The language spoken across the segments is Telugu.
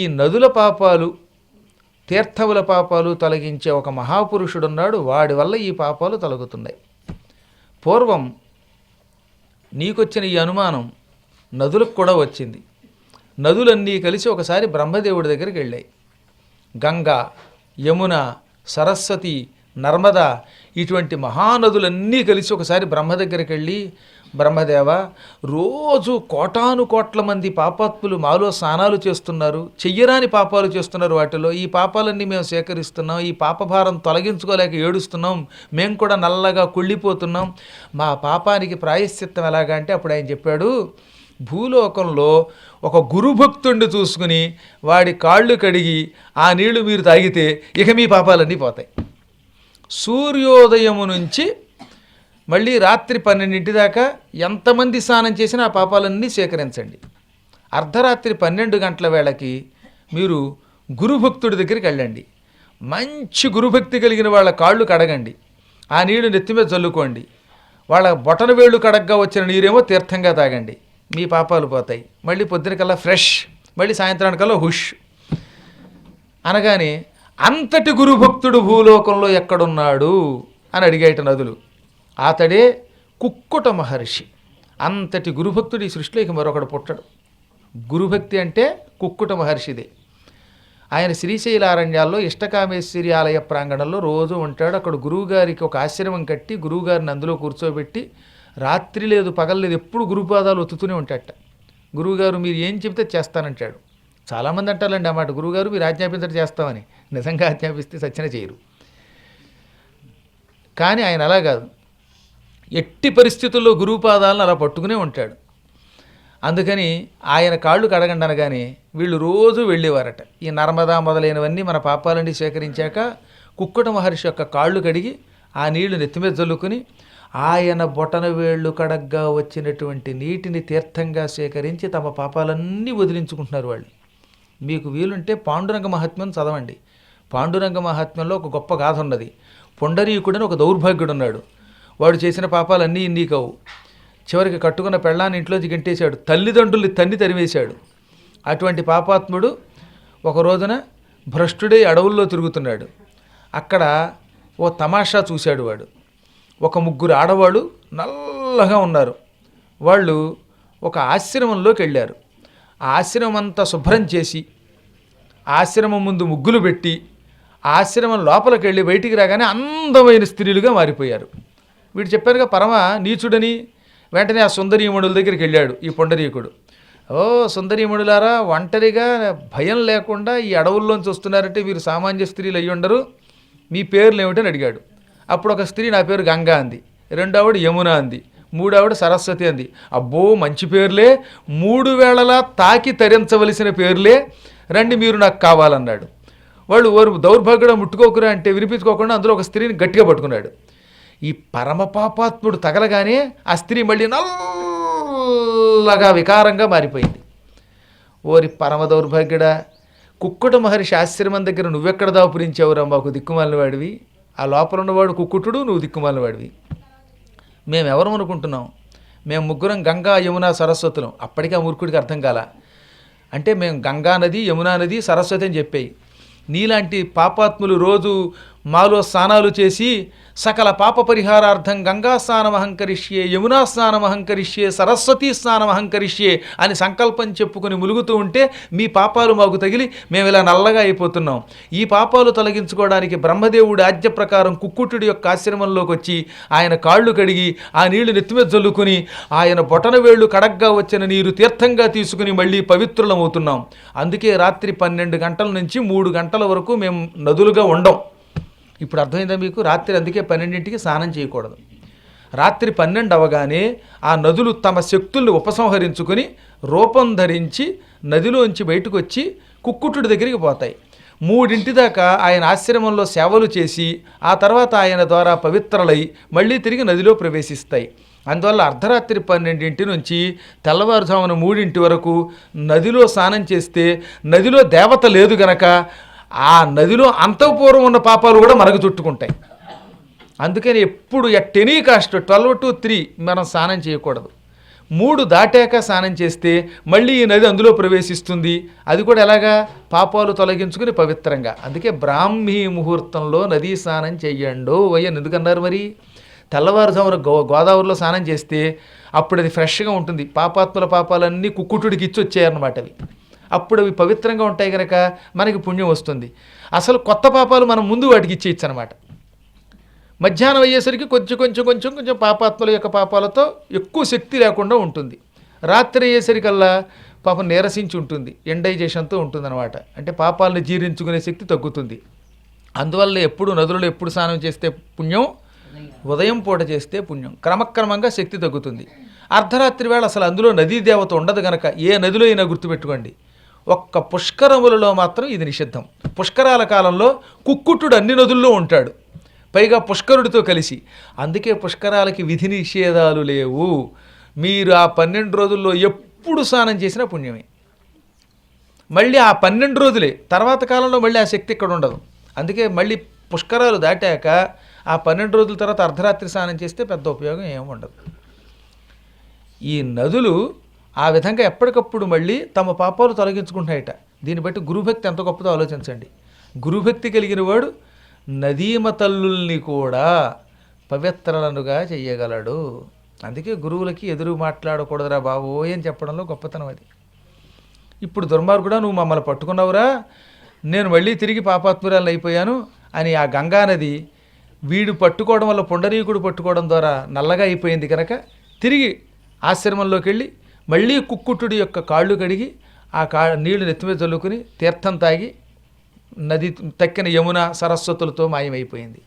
ఈ నదుల పాపాలు తీర్థముల పాపాలు తొలగించే ఒక మహాపురుషుడున్నాడు, వాడి వల్ల ఈ పాపాలు తొలగుతున్నాయి. పూర్వం నీకొచ్చిన ఈ అనుమానం నదులకు కూడా వచ్చింది. నదులన్నీ కలిసి ఒకసారి బ్రహ్మదేవుడి దగ్గరికి వెళ్ళాయి. గంగా, యమున, సరస్వతి, నర్మద ఇటువంటి మహానదులన్నీ కలిసి ఒకసారి బ్రహ్మ దగ్గరికి వెళ్ళి, బ్రహ్మదేవ, రోజు కోటాను కోట్ల మంది పాపాత్ములు మాలో స్నానాలు చేస్తున్నారు, చెయ్యరాని పాపాలు చేస్తున్నారు, వాటిలో ఈ పాపాలన్నీ మేము సేకరిస్తున్నాం, ఈ పాపభారం తొలగించుకోలేక ఏడుస్తున్నాం, మేము కూడా నల్లగా కుళ్ళిపోతున్నాం, మా పాపానికి ప్రాయశ్చిత్తం ఎలాగా అంటే అప్పుడు ఆయన చెప్పాడు, భూలోకంలో ఒక గురుభక్తుడిని చూసుకుని వాడి కాళ్ళు కడిగి ఆ నీళ్లు మీరు తాగితే ఇక మీ పాపాలన్నీ పోతాయి. సూర్యోదయము నుంచి మళ్ళీ రాత్రి 12 దాకా ఎంతమంది స్నానం చేసినా ఆ పాపాలన్నీ సేకరించండి. అర్ధరాత్రి 12 గంటల వేళకి మీరు గురుభక్తుడి దగ్గరికి వెళ్ళండి. మంచి గురుభక్తి కలిగిన వాళ్ళ కాళ్ళు కడగండి, ఆ నీళ్లు నెత్తి మీద చల్లుకోండి. వాళ్ళ బొటన వేళ్ళు కడగ్గా వచ్చిన నీరేమో తీర్థంగా తాగండి, మీ పాపాలు పోతాయి. మళ్ళీ పొద్దునకల్లా ఫ్రెష్, మళ్ళీ సాయంత్రానికల్లా హుష్ అనగానే అంతటి గురుభక్తుడు భూలోకంలో ఎక్కడున్నాడు అని అడిగాయట నదులు. అతడే కుక్కుట మహర్షి. అంతటి గురుభక్తుడు ఈ సృష్టిలో ఇక మరొకడు పుట్టడు. గురుభక్తి అంటే కుక్కుట మహర్షిదే. ఆయన శ్రీశైలారణ్యాల్లో ఇష్టకామేశ్వరి ఆలయ ప్రాంగణంలో రోజు ఉంటాడు. అక్కడ గురువుగారికి ఒక ఆశ్రమం కట్టి గురువుగారిని అందులో కూర్చోబెట్టి రాత్రి లేదు పగలు లేదు ఎప్పుడు గురుపాదాలు ఒత్తుతూనే ఉంటాడట. గురువుగారు మీరు ఏం చెబితే చేస్తానంటాడు. చాలామంది అంటారండి అన్నమాట, గురువుగారు మీరు ఆజ్ఞాపించడం చేస్తామని. నిజంగా ఆజ్ఞాపిస్తే సచ్చిన చేయరు. కానీ ఆయన అలా కాదు, ఎట్టి పరిస్థితుల్లో గురుపాదాలను అలా పట్టుకునే ఉంటాడు. అందుకని ఆయన కాళ్ళు కడగండి అనగానే వీళ్ళు రోజు వెళ్ళేవారట. ఈ నర్మదా మొదలైనవన్నీ మన పాపాలన్నీ సేకరించాక కుక్కుట మహర్షి యొక్క కాళ్ళు కడిగి ఆ నీళ్లు నెత్తిమీద చల్లుకుని ఆయన బొటన వేళ్ళు కడగ్గా వచ్చినటువంటి నీటిని తీర్థంగా సేకరించి తమ పాపాలన్నీ వదిలించుకుంటున్నారు వాళ్ళు. మీకు వీలుంటే పాండురంగ మహాత్మ్యం చదవండి. పాండురంగ మహాత్మ్యంలో ఒక గొప్ప గాథ ఉన్నది. పొండరీకుడని ఒక దౌర్భాగ్యుడు ఉన్నాడు. వాడు చేసిన పాపాలన్నీ ఇన్ని కావు. చివరికి కట్టుకున్న పెళ్ళాన్ని ఇంట్లోంచి గంటేశాడు, తల్లిదండ్రుల్ని తన్ని తరివేశాడు. అటువంటి పాపాత్ముడు ఒక రోజున భ్రష్టుడై అడవుల్లో తిరుగుతున్నాడు. అక్కడ ఓ తమాషా చూశాడు వాడు. ఒక 3 ఆడవాళ్ళు నల్లగా ఉన్నారు. వాళ్ళు ఒక ఆశ్రమంలోకి వెళ్ళారు. ఆ ఆశ్రమం అంతా శుభ్రం చేసి ఆశ్రమం ముందు ముగ్గులు పెట్టి ఆశ్రమం లోపలికి వెళ్ళి బయటికి రాగానే అందమైన స్త్రీలుగా మారిపోయారు. వీడు చెప్పారుగా పరమ నీచుడని. వెంటనే ఆ సుందరీమణుల దగ్గరికి వెళ్ళాడు ఈ పొండరీకుడు. ఓ సుందరీమణులారా, ఒంటరిగా భయం లేకుండా ఈ అడవుల్లోంచి వస్తున్నారంటే వీరు సామాన్య స్త్రీలు అయ్యి ఉండరు, మీ పేర్లు ఏమిటని అడిగాడు. అప్పుడు ఒక స్త్రీ నా పేరు గంగా అంది, 2 ఆవిడ యమున అంది, 3 ఆవిడ సరస్వతి అంది. అబ్బో మంచి పేర్లే, 3 వేళలా తాకి తరించవలసిన పేర్లే, రండి మీరు నాకు కావాలన్నాడు. వాళ్ళు వారు దౌర్భాగ్యుడు ముట్టుకోకురా అంటే వినిపించుకోకుండా అందులో ఒక స్త్రీని గట్టిగా పట్టుకున్నాడు. ఈ పరమ పాపాత్ముడు తగలగానే ఆ స్త్రీ మళ్ళీ నల్లగా వికారంగా మారిపోయింది. ఓరి పరమ దౌర్భాగ్యుడా, కుక్కుట మహర్షి ఆశ్రమం దగ్గర నువ్వెక్కడ దాపురించావురా, మాకు దిక్కుమాలిన వాడివి. ఆ లోపల ఉన్నవాడు కుక్కుటుడు, నువ్వు దిక్కుమాలిన వాడివి. మేమెవరం అనుకుంటున్నాం? మేము 3 గంగా యమున సరస్వతులం. అప్పటికీ ఆ మూర్ఖుడికి అర్థం కాల. అంటే మేము గంగా నది, యమునా నది, సరస్వతి అని చెప్పాయి. నీలాంటి పాపాత్ములు రోజు మాలో స్నానాలు చేసి సకల పాప పరిహారార్థం గంగా స్నానమహంకరిష్యే, యమునా స్నానమహంకరిష్యే, సరస్వతీ స్నానమహంకరిష్యే అని సంకల్పం చెప్పుకొని ములుగుతూ ఉంటే మీ పాపాలు మాకు తగిలి మేము ఇలా నల్లగా అయిపోతున్నాం. ఈ పాపాలు తొలగించుకోవడానికి బ్రహ్మదేవుడి ఆజ్ఞ ప్రకారం కుక్కుటుడి యొక్క ఆశ్రమంలోకి వచ్చి ఆయన కాళ్ళు కడిగి ఆ నీళ్లు నెత్తిమీద జల్లుకుని ఆయన బొటన వేళ్ళు కడగ్గా వచ్చిన నీరు తీర్థంగా తీసుకుని మళ్ళీ పవిత్రులమవుతున్నాం. అందుకే రాత్రి 12 గంటల నుంచి 3 గంటల వరకు మేము నదులుగా ఉండం. ఇప్పుడు అర్థమైందా మీకు? రాత్రి అందుకే 12ంటికి స్నానం చేయకూడదు. రాత్రి 12 అవగానే ఆ నదులు తమ శక్తుల్ని ఉపసంహరించుకొని రూపం ధరించి నదిలోంచి బయటకు వచ్చి కుక్కుటుడి దగ్గరికి పోతాయి. 3 దాకా ఆయన ఆశ్రమంలో సేవలు చేసి ఆ తర్వాత ఆయన ద్వారా పవిత్రలై మళ్ళీ తిరిగి నదిలో ప్రవేశిస్తాయి. అందువల్ల అర్ధరాత్రి 12 నుంచి తెల్లవారుజామున 3 వరకు నదిలో స్నానం చేస్తే నదిలో దేవత లేదు గనక ఆ నదిలో అంతఃపూర్వం ఉన్న పాపాలు కూడా మనకు చుట్టుకుంటాయి. అందుకని ఎప్పుడు ఎట్ ఎనీ కాస్ట్ 12 to 3 మనం స్నానం చేయకూడదు. 3 దాటాక స్నానం చేస్తే మళ్ళీ ఈ నది అందులో ప్రవేశిస్తుంది. అది కూడా ఎలాగా? పాపాలు తొలగించుకుని పవిత్రంగా. అందుకే బ్రాహ్మీ ముహూర్తంలో నదీ స్నానం చెయ్యండో వయ్యని ఎందుకన్నారు మరి? తెల్లవారుజామున గోదావరిలో స్నానం చేస్తే అప్పుడు అది ఫ్రెష్గా ఉంటుంది. పాపాత్మల పాపాలన్నీ కుక్కుటుడికి ఇచ్చి వచ్చాయన్నమాట అవి. అప్పుడు అవి పవిత్రంగా ఉంటాయి కనుక మనకి పుణ్యం వస్తుంది. అసలు కొత్త పాపాలు మనం ముందు వాటికి ఇచ్చేయచ్చు అనమాట. మధ్యాహ్నం అయ్యేసరికి కొంచెం పాపాత్మల యొక్క పాపాలతో ఎక్కువ శక్తి లేకుండా ఉంటుంది. రాత్రి అయ్యేసరికల్లా పాపం నీరసించి ఉంటుంది, ఎండైజేషన్తో ఉంటుందన్నమాట. అంటే పాపాలను జీర్ణించుకునే శక్తి తగ్గుతుంది. అందువల్ల ఎప్పుడు నదులలో ఎప్పుడు స్నానం చేస్తే పుణ్యం? ఉదయం పూట చేస్తే పుణ్యం. క్రమక్రమంగా శక్తి తగ్గుతుంది. అర్ధరాత్రి వేళ అసలు అందులో నదీ దేవత ఉండదు కనుక ఏ నదిలో అయినా గుర్తుపెట్టుకోండి, ఒక్క పుష్కరములలో మాత్రం ఇది నిషిద్ధం. పుష్కరాల కాలంలో కుక్కుట్టుడు అన్ని నదుల్లో ఉంటాడు, పైగా పుష్కరుడితో కలిసి. అందుకే పుష్కరాలకి విధి నిషేధాలు లేవు. మీరు ఆ 12 రోజుల్లో ఎప్పుడు స్నానం చేసినా పుణ్యమే. మళ్ళీ ఆ 12 రోజులే, తర్వాత కాలంలో మళ్ళీ ఆ శక్తి ఇక్కడ ఉండదు. అందుకే మళ్ళీ పుష్కరాలు దాటాక ఆ 12 రోజుల తర్వాత అర్ధరాత్రి స్నానం చేస్తే పెద్ద ఉపయోగం ఏమి ఉండదు. ఈ నదులు ఆ విధంగా ఎప్పటికప్పుడు మళ్ళీ తమ పాపాలు తొలగించుకుంటాయట. దీన్ని బట్టి గురుభక్తి ఎంత గొప్పదో ఆలోచించండి. గురుభక్తి కలిగిన వాడు నదీమ తల్లుల్ని కూడా పవిత్రలనుగా చెయ్యగలడు. అందుకే గురువులకి ఎదురు మాట్లాడకూడదురా బాబోయ్ అని చెప్పడంలో గొప్పతనం అది. ఇప్పుడు దుర్మార్గుడా, నువ్వు మమ్మల్ని పట్టుకున్నావురా, నేను మళ్ళీ తిరిగి పాపాత్మురాలను అయిపోయాను అని ఆ గంగానది వీడు పట్టుకోవడం వల్ల, పుండరీకుడు పట్టుకోవడం ద్వారా నల్లగా అయిపోయింది కనుక తిరిగి ఆశ్రమంలోకి వెళ్ళి మళ్ళీ కుక్కుట్టుడి యొక్క కాళ్ళు కడిగి ఆ నీళ్లు నెత్తిమీద చల్లుకుని తీర్థం తాగి నది తక్కిన యమున సరస్వతులతో మాయమైపోయింది.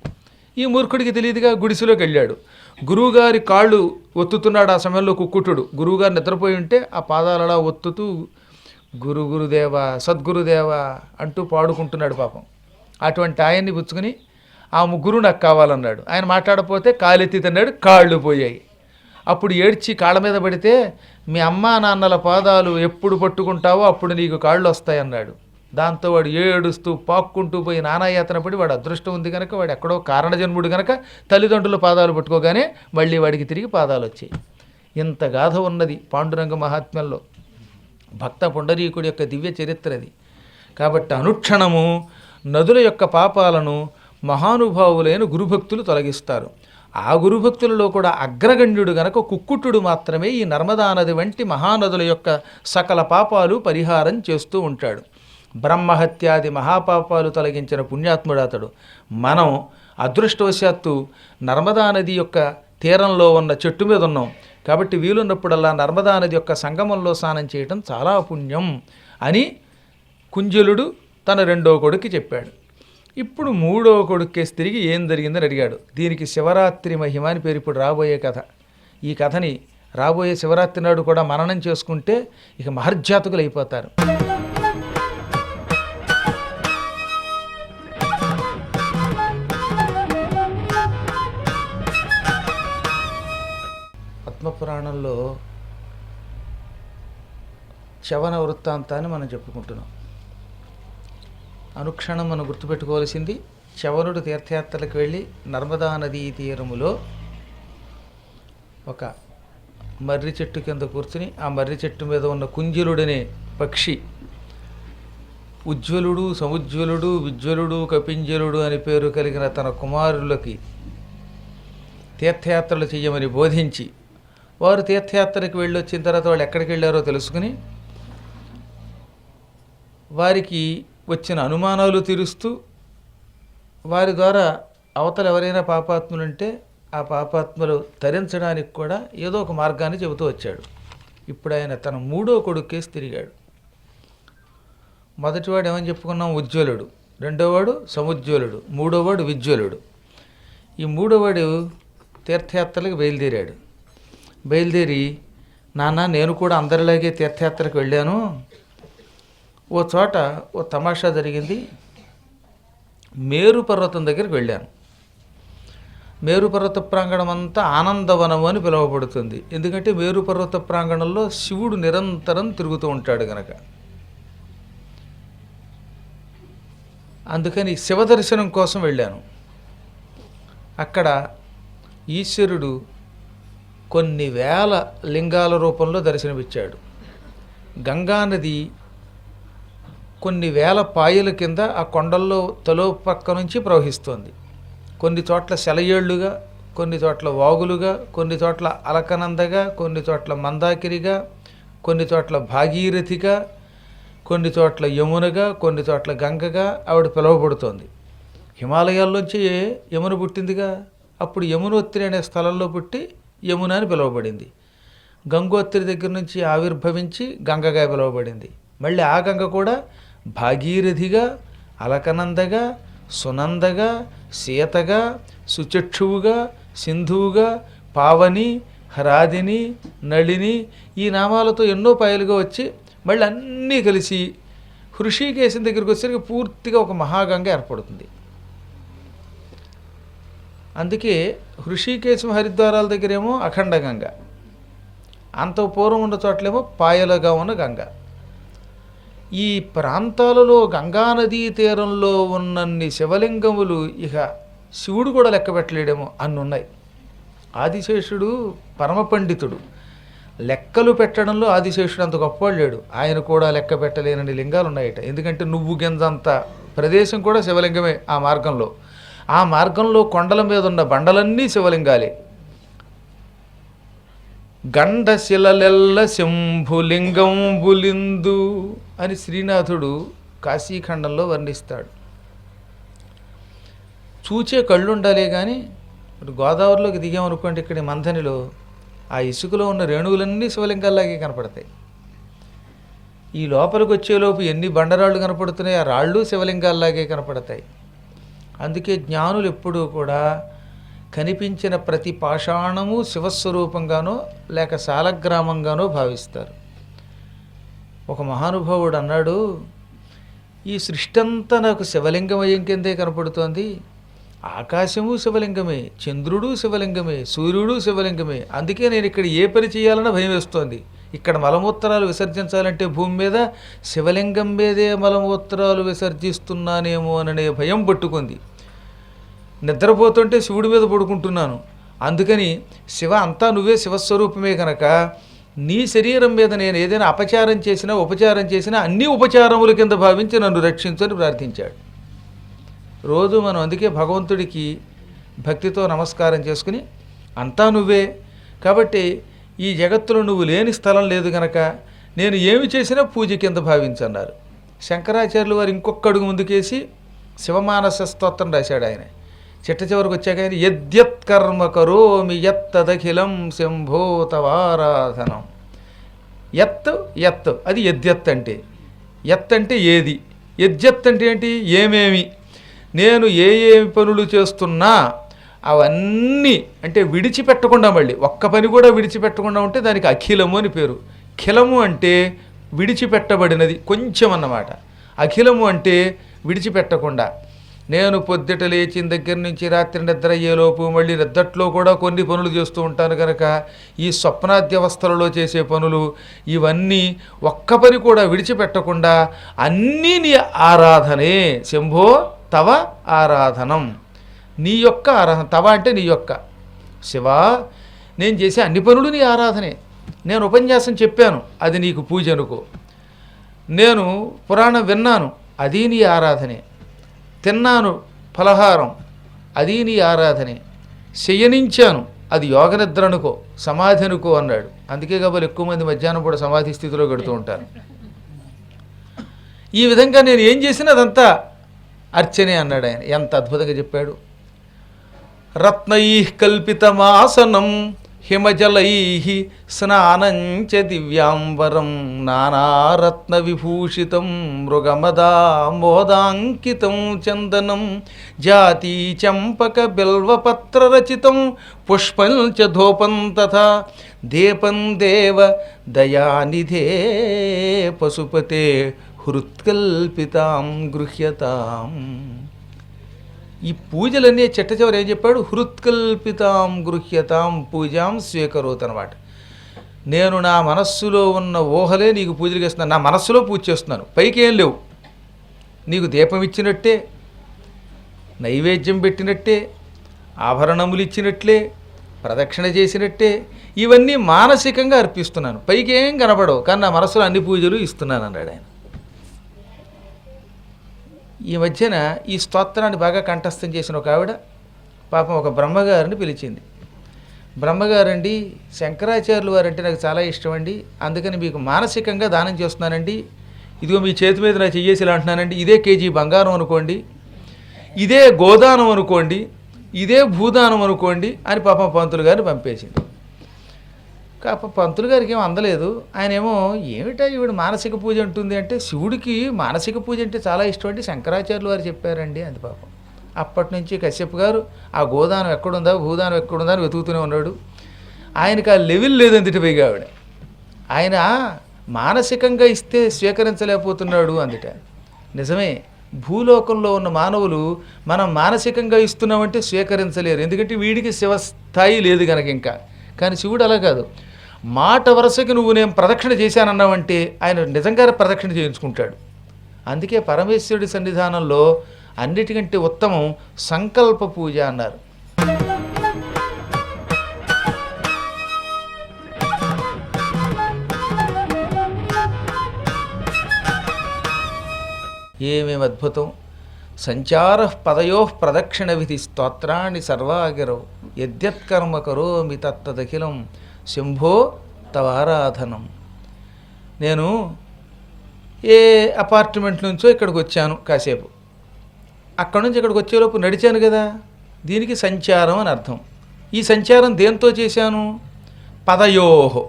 ఈ మూర్ఖుడికి తెలియదుగా, గుడిసెలోకి వెళ్ళాడు. గురువుగారి కాళ్ళు ఒత్తుతున్నాడు ఆ సమయంలో కుక్కుట్టుడు. గురువుగారు నిద్రపోయి ఉంటే ఆ పాదాలలా ఒత్తుతూ గురుదేవ సద్గురుదేవ అంటూ పాడుకుంటున్నాడు పాపం. అటువంటి ఆయన్ని పుచ్చుకుని ఆ ముగ్గురు నాకు కావాలన్నాడు. ఆయన మాట్లాడపోతే కాలెత్తి తిన్నాడు, కాళ్ళు పోయాయి. అప్పుడు ఏడ్చి కాళ్ళ మీద పడితే, మీ అమ్మా నాన్నల పాదాలు ఎప్పుడు పట్టుకుంటావో అప్పుడు నీకు కాళ్ళు వస్తాయన్నాడు. దాంతో వాడు ఏడుస్తూ పాక్కుంటూ పోయి నానాయాతన పడి, వాడు అదృష్టం ఉంది కనుక, వాడు ఎక్కడో కారణజన్ముడు కనుక తల్లిదండ్రుల పాదాలు పట్టుకోగానే మళ్ళీ వాడికి తిరిగి పాదాలు వచ్చాయి. ఇంత గాథ ఉన్నది పాండురంగ మహాత్మ్యంలో. భక్త పుండరీకుడి యొక్క దివ్య చరిత్రది. కాబట్టి అనుక్షణము నదుల యొక్క పాపాలను మహానుభావులైన గురుభక్తులు తొలగిస్తారు. ఆ గురుభక్తులలో కూడా అగ్రగణ్యుడు గనక కుక్కుట్టుడు మాత్రమే ఈ నర్మదా నది వంటి మహానదుల యొక్క సకల పాపాలు పరిహారం చేస్తూ ఉంటాడు. బ్రహ్మహత్యాది మహాపాపాలు తొలగించిన పుణ్యాత్ముడు అతడు. మనం అదృష్టవశాత్తు నర్మదా నది యొక్క తీరంలో ఉన్న చెట్టు మీద ఉన్నాం కాబట్టి వీలున్నప్పుడల్లా నర్మదా నది యొక్క సంగమంలో స్నానం చేయటం చాలా పుణ్యం అని కుంజలుడు తన 2వ కొడుక్కి చెప్పాడు. ఇప్పుడు 3వ కొడుక్కేసి తిరిగి ఏం జరిగిందని అడిగాడు. దీనికి శివరాత్రి మహిమ అని పేరు. ఇప్పుడు రాబోయే కథ. ఈ కథని రాబోయే శివరాత్రి నాడు కూడా మననం చేసుకుంటే ఇక మహర్జాతకులు అయిపోతారు. పద్మపురాణంలో చవన వృత్తాంతాన్ని మనం చెప్పుకుంటున్నాం. అనుక్షణం మనం గుర్తుపెట్టుకోవాల్సింది, చవనుడు తీర్థయాత్రలకు వెళ్ళి నర్మదా నదీ తీరములో ఒక మర్రి చెట్టు కింద కూర్చుని ఆ మర్రి చెట్టు మీద ఉన్న కుంజలుడనే పక్షి ఉజ్వలుడు, సముజ్వలుడు, విజ్వలుడు, కపింజలుడు అని పేరు కలిగిన తన కుమారులకి తీర్థయాత్రలు చేయమని బోధించి, వారు తీర్థయాత్రకు వెళ్ళొచ్చిన తర్వాత వాళ్ళు ఎక్కడికి వెళ్ళారో తెలుసుకుని వారికి వచ్చిన అనుమానాలు తీరుస్తూ వారి ద్వారా అవతల ఎవరైనా పాపాత్ములుంటే ఆ పాపాత్మలు తరించడానికి కూడా ఏదో ఒక మార్గాన్ని చెబుతూ వచ్చాడు. ఇప్పుడు ఆయన తన 3వ కొడుక్కేసి తిరిగాడు. మొదటివాడు ఏమని చెప్పుకున్నాం? ఉజ్వలుడు. 2వవాడు సముజ్వలుడు. 3వవాడు విజ్వలుడు. ఈ 3వవాడు తీర్థయాత్రలకు బయలుదేరాడు. బయలుదేరి, నాన్న నేను కూడా అందరిలాగే తీర్థయాత్రకు వెళ్ళాను, ఓ చోట ఓ తమాషా జరిగింది. మేరు పర్వతం దగ్గరికి వెళ్ళాను. మేరు పర్వత ప్రాంగణం అంతా ఆనందవనము అని పిలువబడుతుంది. ఎందుకంటే మేరు పర్వత ప్రాంగణంలో శివుడు నిరంతరం తిరుగుతూ ఉంటాడు గనక. అందుకని శివదర్శనం కోసం వెళ్ళాను. అక్కడ ఈశ్వరుడు కొన్ని వేల లింగాల రూపంలో దర్శనమిచ్చాడు. గంగానది కొన్ని వేల పాయల కింద ఆ కొండల్లో తలో పక్క నుంచి ప్రవహిస్తోంది. కొన్ని చోట్ల సెలయేళ్లుగా, కొన్ని చోట్ల వాగులుగా, కొన్ని చోట్ల అలకనందగా, కొన్ని చోట్ల మందాకిరిగా, కొన్ని చోట్ల భాగీరథిగా, కొన్ని చోట్ల యమునగా, కొన్ని చోట్ల గంగగా ఆవిడ పిలువబడుతోంది. హిమాలయాల్లోంచి యమున పుట్టిందిగా, అప్పుడు యమునోత్రి అనే స్థలంలో పుట్టి యమున అని పిలువబడింది. గంగోత్రి దగ్గర నుంచి ఆవిర్భవించి గంగగా పిలువబడింది. మళ్ళీ ఆ గంగ కూడా భాగీరథిగా, అలకనందగా, సునందగా, సీతగా, సుచక్షువుగా, సింధువుగా, పావని, హ్రాదిని, నళిని ఈ నామాలతో ఎన్నో పాయలుగా వచ్చి మళ్ళీ అన్నీ కలిసి హృషికేశం దగ్గరికి వచ్చేసరికి పూర్తిగా ఒక మహాగంగ ఏర్పడుతుంది. అందుకే హృషికేశం హరిద్వారాల దగ్గరేమో అఖండ గంగ, అంత పూర్వం ఉన్న చోట్లేమో పాయలుగా ఉన్న గంగ. ఈ ప్రాంతాలలో గంగానదీ తీరంలో ఉన్నన్ని శివలింగములు ఇక శివుడు కూడా లెక్క పెట్టలేడేమో అన్ని ఉన్నాయి. ఆదిశేషుడు పరమ పండితుడు, లెక్కలు పెట్టడంలో ఆదిశేషుడు అంత గొప్పవాడు లేడు. ఆయన కూడా లెక్క పెట్టలేనని లింగాలు ఉన్నాయట. ఎందుకంటే నువ్వు గింజంత ప్రదేశం కూడా శివలింగమే. ఆ మార్గంలో కొండల మీద ఉన్న బండలన్నీ శివలింగాలే. గండశిలలెల్ల శంభులింగంబులిందు అని శ్రీనాథుడు కాశీఖండంలో వర్ణిస్తాడు. చూచే కళ్ళు ఉండాలే కానీ గోదావరిలోకి దిగామనుకోండి, ఇక్కడి మంథనిలో ఆ ఇసుకలో ఉన్న రేణువులన్నీ శివలింగాల్లాగే కనపడతాయి. ఈ లోపలికి వచ్చేలోపు ఎన్ని బండరాళ్ళు కనపడుతున్నాయి, ఆ రాళ్ళు శివలింగాల్లాగే కనపడతాయి. అందుకే జ్ఞానులు ఎప్పుడూ కూడా కనిపించిన ప్రతి పాషాణము శివస్వరూపంగానో లేక శాలగ్రామంగానో భావిస్తారు. ఒక మహానుభావుడు అన్నాడు, ఈ సృష్టి అంతా నాకు శివలింగమయం కిందే కనపడుతోంది. ఆకాశము శివలింగమే, చంద్రుడు శివలింగమే, సూర్యుడు శివలింగమే. అందుకే నేను ఇక్కడ ఏ పని చేయాలన్నా భయం వేస్తోంది. ఇక్కడ మలమూత్రాలు విసర్జించాలంటే భూమి మీద శివలింగం మీదే మలమూత్రాలు విసర్జిస్తున్నానేమో అనే భయం పట్టుకుంది. నిద్రపోతుంటే శివుడి మీద పడుకుంటున్నాను. అందుకని శివ అంతా నువ్వే శివస్వరూపమే కనుక నీ శరీరం మీద నేను ఏదైనా అపచారం చేసినా ఉపచారం చేసినా అన్ని ఉపచారముల కింద భావించి నన్ను రక్షించని ప్రార్థించాడు. రోజు మనం అందుకే భగవంతుడికి భక్తితో నమస్కారం చేసుకుని అంతా నువ్వే కాబట్టి ఈ జగత్తులో నువ్వు లేని స్థలం లేదు గనక నేను ఏమి చేసినా పూజ కింద భావించన్నారు. శంకరాచార్యులు వారు ఇంకొక అడుగు ముందుకేసి శివమానస స్తోత్రం రాశాడు. ఆయన చిట్ట చివరికి వచ్చాక ఆయన యద్యత్ కర్మ కరోమి యత్తదఖిలం శంభో తవారాధనం. యత్ అది యద్యత్ అంటే, యత్ అంటే ఏది, యద్యత్ అంటే ఏంటి, ఏమేమి. నేను ఏ పనులు చేస్తున్నా అవన్నీ అంటే విడిచిపెట్టకుండా, మళ్ళీ ఒక్క పని కూడా విడిచిపెట్టకుండా ఉంటే దానికి అఖిలము అని పేరు. ఖిలము అంటే విడిచిపెట్టబడినది కొంచెం అన్నమాట. అఖిలము అంటే విడిచిపెట్టకుండా. నేను పొద్దుట లేచిన దగ్గర నుంచి రాత్రి నిద్ర అయ్యేలోపు మళ్ళీ నిద్రలో కూడా కొన్ని పనులు చేస్తూ ఉంటాను కనుక ఈ స్వప్నాద్యవస్థలలో చేసే పనులు ఇవన్నీ ఒక్క పని కూడా విడిచిపెట్టకుండా అన్నీ నీ ఆరాధనే. శంభో తవ ఆరాధనం, నీ యొక్క ఆరాధన. తవ అంటే నీ యొక్క. శివా, నేను చేసే అన్ని పనులు నీ ఆరాధనే. నేను ఉపన్యాసం చెప్పాను, అది నీకు పూజ అనుకో. నేను పురాణం విన్నాను, అది నీ ఆరాధనే. తిన్నాను ఫలహారం, అది నీ ఆరాధనే. శయనించాను, అది యోగ నిద్ర అనుకో, సమాధి అనుకో అన్నాడు. అందుకే కాబట్టి ఎక్కువ మంది మధ్యాహ్నం కూడా సమాధి స్థితిలో గడుతూ ఉంటారు. ఈ విధంగా నేను ఏం చేసినా అదంతా అర్చనే అన్నాడు ఆయన. ఎంత అద్భుతంగా చెప్పాడు. రత్నై కల్పితమాసనం హిమజలై స్నానం చ దివ్యాంబరం నానారత్న విభూషితం మృగమదామోదాంకితం చందనం జాతి చంపక బిల్వపత్రరచితం పుష్పం చ ధూపం తథా దీపం దేవ దయానిధే పశుపతే హృత్కల్పితాం గృహ్యతాం. ఈ పూజలన్నీ చిట్ట చివరి ఏం చెప్పాడు, హృత్కల్పితాం గృహ్యతాం పూజాం స్వీకరోత్ అనమాట. నేను నా మనస్సులో ఉన్న ఊహలే నీకు పూజలు చేస్తున్నాను, నా మనస్సులో పూజ చేస్తున్నాను, పైకి ఏం లేవు. నీకు దీపం ఇచ్చినట్టే, నైవేద్యం పెట్టినట్టే, ఆభరణములు ఇచ్చినట్లే, ప్రదక్షిణ చేసినట్టే. ఇవన్నీ మానసికంగా అర్పిస్తున్నాను, పైకి ఏం కనపడవు, కానీ నా మనసులో అన్ని పూజలు ఇస్తున్నాను అన్నాడు ఆయన. ఈ మధ్యన ఈ స్తోత్రాన్ని బాగా కంఠస్థం చేసిన ఒక ఆవిడ పాపం ఒక బ్రహ్మగారిని పిలిచింది. బ్రహ్మగారండి, శంకరాచార్యులు వారంటే నాకు చాలా ఇష్టం అండి, అందుకని మీకు మానసికంగా దానం చేస్తున్నానండి, ఇదిగో మీ చేతి మీద నా చెయ్యేసి ఇలా అంటున్నానండి, ఇదే కేజీ బంగారం అనుకోండి, ఇదే గోదానం అనుకోండి, ఇదే భూదానం అనుకోండి అని పాపం పంతులు గారిని పంపేసింది. కాప పంతులు గారికి ఏమో అందలేదు. ఆయన ఏమో ఏమిటా ఈవిడ మానసిక పూజ అంటుంది అంటే, శివుడికి మానసిక పూజ అంటే చాలా ఇష్టం అంటే శంకరాచార్యులు వారు చెప్పారండి అంది పాపం. అప్పటి నుంచి కశ్యప్ గారు ఆ గోదానం ఎక్కడుందా భూదానం ఎక్కడుందా అని వెతుకుతూనే ఉన్నాడు. ఆయనకు ఆ లెవెల్ లేదందిటి పైగా ఆవిడ. ఆయన మానసికంగా ఇస్తే స్వీకరించలేకపోతున్నాడు అందుట. నిజమే, భూలోకంలో ఉన్న మానవులు మనం మానసికంగా ఇస్తున్నామంటే స్వీకరించలేరు, ఎందుకంటే వీడికి శివస్థాయి లేదు కనుక ఇంకా. కానీ శివుడు అలా కాదు, మాట వరుసకి నువ్వు నేను ప్రదక్షిణ చేశానన్నావంటే ఆయన నిజంగా ప్రదక్షిణ చేయించుకుంటాడు. అందుకే పరమేశ్వరుడి సన్నిధానంలో అన్నిటికంటే ఉత్తమం సంకల్ప పూజ అన్నారు. ఏమేమి అద్భుతం! సంచార పదయో ప్రదక్షిణ విధి స్తోత్రాన్ని సర్వాగిరౌ యద్యత్కర్మ కరోమి తత్తదఖిలం శంభో తవారాధనం. నేను ఏ అపార్ట్మెంట్ నుంచో ఇక్కడికి వచ్చాను, కాసేపు అక్కడి నుంచి ఇక్కడికి వచ్చేలోపు నడిచాను కదా, దీనికి సంచారం అని అర్థం. ఈ సంచారం దేంతో చేశాను? పదయోహో,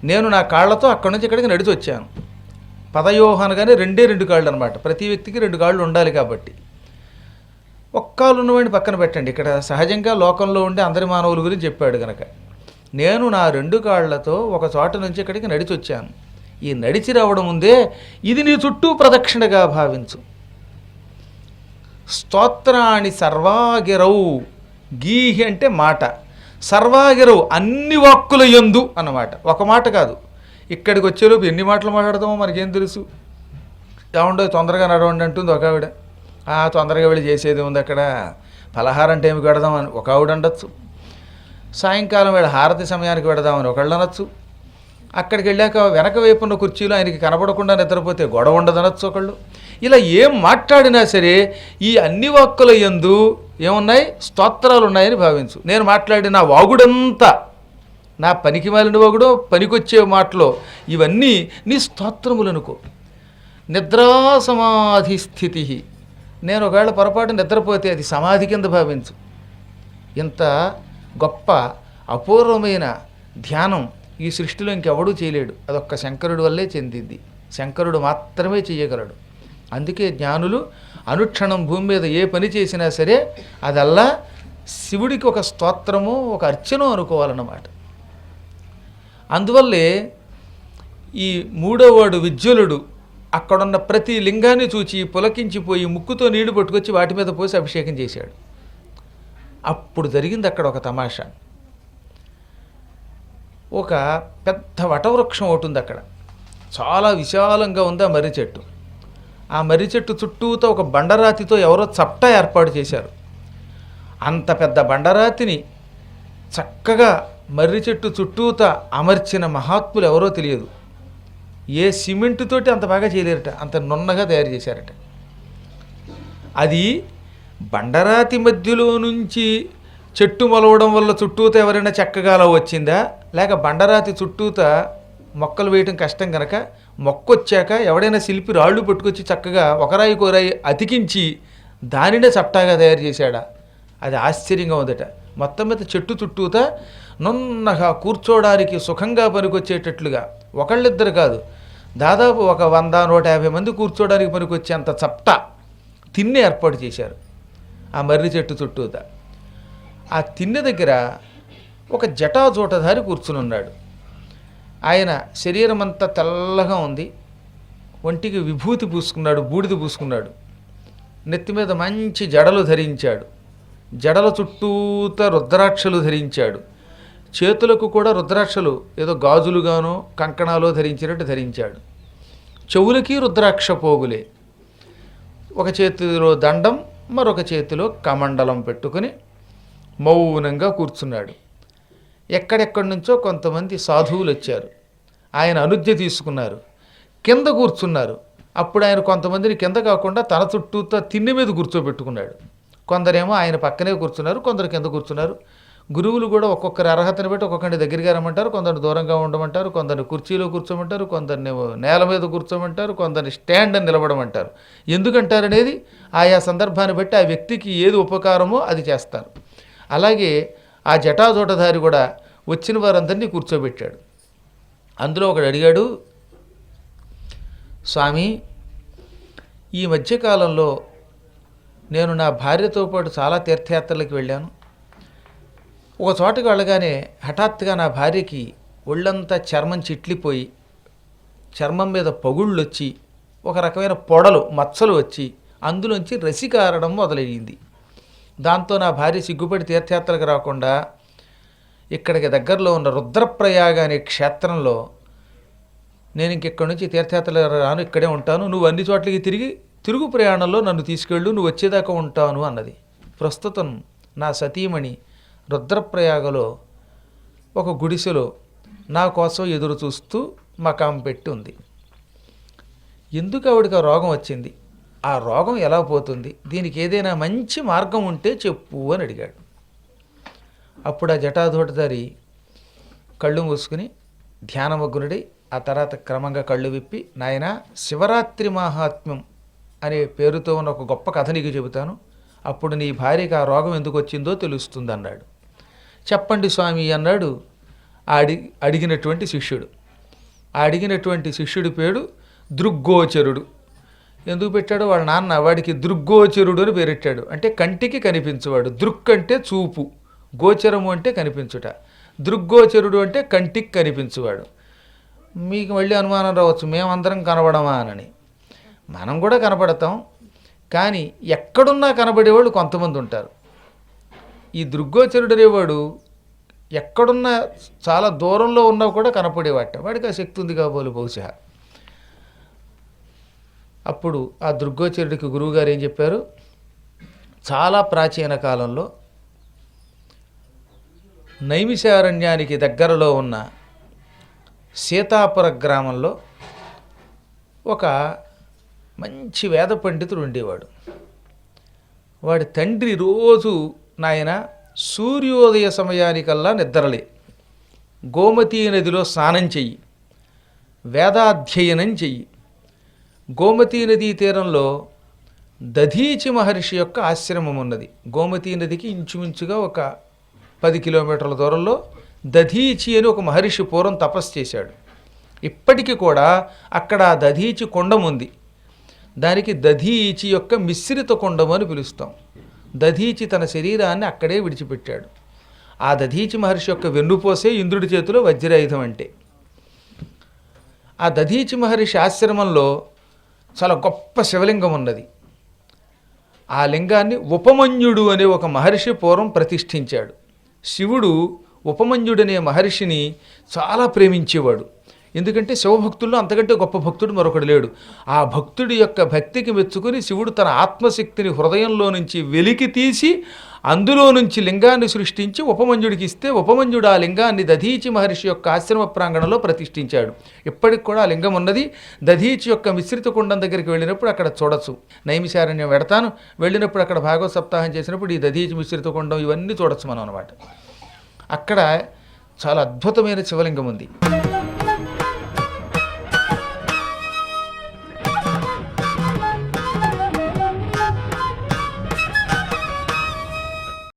నేను నా కాళ్ళతో అక్కడి నుంచి ఇక్కడికి నడిచి వచ్చాను. పదయోహ అనగానే రెండు కాళ్ళు అనమాట, ప్రతి వ్యక్తికి 2 కాళ్ళు ఉండాలి కాబట్టి. ఒక్కాలు ఉన్నవాడిని పక్కన పెట్టండి, ఇక్కడ సహజంగా లోకంలో ఉండే అందరి మానవుల గురించి చెప్పాడు కనుక. నేను నా 2 కాళ్లతో ఒక చోట నుంచి ఇక్కడికి నడిచి వచ్చాను. ఈ నడిచి రావడం ఉందే, ఇది నీ చుట్టూ ప్రదక్షిణగా భావించు. స్తోత్రాన్ని సర్వాగిరౌ, గీహి అంటే మాట, సర్వాగిరౌ అన్ని వాక్కుల యందు అన్నమాట. ఒక మాట కాదు, ఇక్కడికి వచ్చేలోపు ఎన్ని మాటలు మాట్లాడతామో మనకేం తెలుసు. ఏముండో తొందరగా నడవండి అంటుంది ఒక ఆవిడ, తొందరగా వెళ్ళి చేసేది ఉంది అక్కడ, పలహారం టైంకి పెడదామని ఒక ఆవిడ అనొచ్చు, సాయంకాలం వేళ హారతి సమయానికి పెడదామని ఒకళ్ళు అనొచ్చు, అక్కడికి వెళ్ళాక వెనక వైపున్న కుర్చీలో ఆయనకి కనపడకుండా నిద్రపోతే గొడవ ఉండదనొచ్చు ఒకళ్ళు. ఇలా ఏం మాట్లాడినా సరే ఈ అన్ని వాక్కుల యందు ఏమున్నాయి? స్తోత్రాలు ఉన్నాయని భావించు. నేను మాట్లాడిన వాగుడంతా నా పనికి మాలిన వాగుడో పనికొచ్చే మాటలో ఇవన్నీ నీ స్తోత్రములనుకో. నిద్రా సమాధి స్థితి, నేను ఒకవేళ పొరపాటు నిద్రపోతే అది సమాధి కింద భావించు. ఇంత గొప్ప అపూర్వమైన ధ్యానం ఈ సృష్టిలో ఇంకెవడూ చేయలేడు, అదొక్క శంకరుడి వల్లే చెందింది, శంకరుడు మాత్రమే చేయగలడు. అందుకే జ్ఞానులు అనుక్షణం భూమి మీద ఏ పని చేసినా సరే అదల్లా శివుడికి ఒక స్తోత్రము ఒక అర్చనో అనుకోవాలన్నమాట. అందువల్లే ఈ 3వ వాడు విజ్వలుడు అక్కడున్న ప్రతి లింగాన్ని చూచి పులకించిపోయి ముక్కుతో నీళ్లు పట్టుకొచ్చి వాటి మీద పోసి అభిషేకం చేశాడు. అప్పుడు జరిగింది అక్కడ ఒక తమాషా. ఒక పెద్ద వటవృక్షం ఒకటి ఉంది అక్కడ, చాలా విశాలంగా ఉంది ఆ మర్రి చెట్టు. ఆ మర్రి చెట్టు చుట్టూతో ఒక బండరాతితో ఎవరో చప్టా ఏర్పాటు చేశారు. అంత పెద్ద బండరాతిని చక్కగా మర్రి చెట్టు చుట్టూత అమర్చిన మహాత్ములు ఎవరో తెలియదు. ఏ సిమెంటుతోటి అంత బాగా చేయలేరట, అంత నున్నగా తయారు చేశారట. అది బండరాతి మధ్యలో నుంచి చెట్టు మొలవడం వల్ల చుట్టూత ఎవరైనా చక్కగా అలా వచ్చిందా, లేక బండరాతి చుట్టూత మొక్కలు వేయటం కష్టం కనుక మొక్కొచ్చాక ఎవడైనా శిల్పి రాళ్ళు పట్టుకొచ్చి చక్కగా ఒకరాయి కోరాయి అతికించి దానినే చప్టాగా తయారు చేశాడా? అది ఆశ్చర్యంగా ఉందట. మొత్తం మీద చెట్టు చుట్టూత నున్నగా కూర్చోవడానికి సుఖంగా పనికొచ్చేటట్లుగా ఒకళ్ళిద్దరు కాదు, దాదాపు ఒక 100-150 మంది కూర్చోవడానికి పనికొచ్చేంత చప్టా తిన్నె ఏర్పాటు చేశారు ఆ మర్రి చెట్టు చుట్టూత. ఆ తిన్నె దగ్గర ఒక జటాజూటధారి కూర్చుని ఉన్నాడు. ఆయన శరీరం అంతా తెల్లగా ఉంది, ఒంటికి విభూతి పూసుకున్నాడు, బూడిద పూసుకున్నాడు, నెత్తి మీద మంచి జడలు ధరించాడు, జడల చుట్టూత రుద్రాక్షలు ధరించాడు, చేతులకు కూడా రుద్రాక్షలు ఏదో గాజులుగానో కంకణాలో ధరించినట్టు ధరించాడు, చెవులకి రుద్రాక్ష పోగులే, ఒక చేతిలో దండం మరొక చేతిలో కమండలం పెట్టుకుని మౌనంగా కూర్చున్నాడు. ఎక్కడెక్కడి నుంచో కొంతమంది సాధువులు వచ్చారు. ఆయన అనుజ్ఞ తీసుకున్నారు, కింద కూర్చున్నారు. అప్పుడు ఆయన కొంతమందిని కింద కాకుండా తన చుట్టూతో తిన్నె మీద కూర్చోబెట్టుకున్నాడు. కొందరేమో ఆయన పక్కనే కూర్చున్నారు, కొందరు కింద కూర్చున్నారు. గురువులు కూడా ఒక్కొక్కరి అర్హతను బట్టి ఒక్కొక్కరిని దగ్గరగా రమ్మంటారు, కొందరిని దూరంగా ఉండమంటారు, కొందరిని కుర్చీలో కూర్చోమంటారు, కొందరిని నేల మీద కూర్చోమంటారు, కొందరిని స్టాండ్ అని నిలబడమంటారు. ఎందుకంటారనేది ఆయా సందర్భాన్ని బట్టి ఆ వ్యక్తికి ఏది ఉపకారమో అది చేస్తారు. అలాగే ఆ జటాజోటధారి కూడా వచ్చిన వారందరినీ కూర్చోబెట్టాడు. అందులో ఒకడు అడిగాడు, స్వామి, ఈ మధ్యకాలంలో నేను నా భార్యతో పాటు చాలా తీర్థయాత్రలకు వెళ్ళాను. ఒక చోటకి వెళ్ళగానే హఠాత్తుగా నా భార్యకి ఒళ్ళంతా చర్మం చిట్లిపోయి, చర్మం మీద పగుళ్ళు వచ్చి, ఒక రకమైన పొడలు మచ్చలు వచ్చి, అందులోంచి రసి కారడం మొదలయ్యింది. దాంతో నా భార్య సిగ్గుపడి తీర్థయాత్రకు రాకుండా ఇక్కడికి దగ్గరలో ఉన్న రుద్రప్రయాగ అనే క్షేత్రంలో, నేను ఇంకెక్కడి నుంచి తీర్థయాత్రలు రాను, ఇక్కడే ఉంటాను, నువ్వు అన్ని చోట్లకి తిరుగు ప్రయాణంలో నన్ను తీసుకెళ్ళు, నువ్వు వచ్చేదాకా ఉంటాను అన్నది. ప్రస్తుతం నా సతీమణి రుద్రప్రయాగలో ఒక గుడిసెలో నా కోసం ఎదురు చూస్తూ మకాం పెట్టి ఉంది. ఎందుకు ఆవిడకి ఆ రోగం వచ్చింది, ఆ రోగం ఎలా పోతుంది, దీనికి ఏదైనా మంచి మార్గం ఉంటే చెప్పు అని అడిగాడు. అప్పుడు ఆ జటాధోటధారి కళ్ళు మూసుకుని ధ్యానమగ్నుడై ఆ తర్వాత క్రమంగా కళ్ళు విప్పి, నాయన, శివరాత్రి మాహాత్మ్యం అనే పేరుతో ఉన్న ఒక గొప్ప కథ నీకు చెబుతాను, అప్పుడు నీ భార్యకి ఆ రోగం ఎందుకు వచ్చిందో తెలుస్తుంది అన్నాడు. చెప్పండి స్వామి అన్నాడు అడిగినటువంటి శిష్యుడు. ఆ అడిగినటువంటి శిష్యుడి పేరు దృగ్గోచరుడు. ఎందుకు పెట్టాడు, వాళ్ళ నాన్న వాడికి దృగ్గోచరుడు అని పేరెట్టాడు. అంటే కంటికి కనిపించేవాడు. దృక్ అంటే చూపు, గోచరము అంటే కనిపించుట. దృగ్గోచరుడు అంటే కంటికి కనిపించేవాడు. మీకు మళ్ళీ అనుమానం రావచ్చు, మేమందరం కనబడమా అని. మనం కూడా కనపడతాం, కానీ ఎక్కడున్నా కనబడేవాళ్ళు కొంతమంది ఉంటారు. ఈ దృగ్గోచరుడు అనేవాడు ఎక్కడున్నా చాలా దూరంలో ఉన్నా కూడా కనపడేవాట. వాడికి ఆ శక్తి ఉంది కాబోలు బహుశా. అప్పుడు ఆ దృగ్గోచరుడికి గురువుగారు ఏం చెప్పారు, చాలా ప్రాచీన కాలంలో నైమిషారణ్యానికి దగ్గరలో ఉన్న సీతాపుర గ్రామంలో ఒక మంచి వేద పండితుడు ఉండేవాడు. వాడి తండ్రి రోజు, నాయన, సూర్యోదయ సమయానికల్లా నిద్రలే, గోమతీ నదిలో స్నానం చెయ్యి, వేదాధ్యయనం చెయ్యి. గోమతీ నదీ తీరంలో దధీచి మహర్షి యొక్క ఆశ్రమం ఉన్నది. గోమతీ నదికి ఇంచుమించుగా ఒక 10 కిలోమీటర్ల దూరంలో దధీచి అని ఒక మహర్షి పూర్వం తపస్సు చేశాడు. ఇప్పటికీ కూడా అక్కడ ఆ దధీచి కొండం ఉంది. దానికి దధీచి యొక్క మిశ్రిత కొండము అని పిలుస్తాం. దధీచి తన శరీరాన్ని అక్కడే విడిచిపెట్టాడు. ఆ దధీచి మహర్షి యొక్క వెన్నుపోసే ఇంద్రుడి చేతిలో వజ్రాయుధం అంటే. ఆ దధీచి మహర్షి ఆశ్రమంలో చాలా గొప్ప శివలింగం ఉన్నది. ఆ లింగాన్ని ఉపమన్యుడు అనే ఒక మహర్షి పూర్వం ప్రతిష్ఠించాడు. శివుడు ఉపమన్యుడనే మహర్షిని చాలా ప్రేమించేవాడు. ఎందుకంటే శివభక్తుల్లో అంతకంటే గొప్ప భక్తుడు మరొకడు లేడు. ఆ భక్తుడి యొక్క భక్తికి మెచ్చుకుని శివుడు తన ఆత్మశక్తిని హృదయంలో నుంచి వెలికి తీసి అందులో నుంచి లింగాన్ని సృష్టించి ఉపమన్యుడికి ఇస్తే, ఉపమన్యుడు ఆ లింగాన్ని దధీచి మహర్షి యొక్క ఆశ్రమ ప్రాంగణంలో ప్రతిష్ఠించాడు. ఇప్పటికి కూడా ఆ లింగం ఉన్నది. దధీచి యొక్క మిశ్రిత కుండం దగ్గరికి వెళ్ళినప్పుడు అక్కడ చూడొచ్చు. నైమిషారణ్యం వెడతాను, వెళ్ళినప్పుడు అక్కడ భాగవత సప్తాహం చేసినప్పుడు ఈ దధీచి మిశ్రిత కుండం ఇవన్నీ చూడొచ్చు మనం అనమాట. అక్కడ చాలా అద్భుతమైన శివలింగం ఉంది.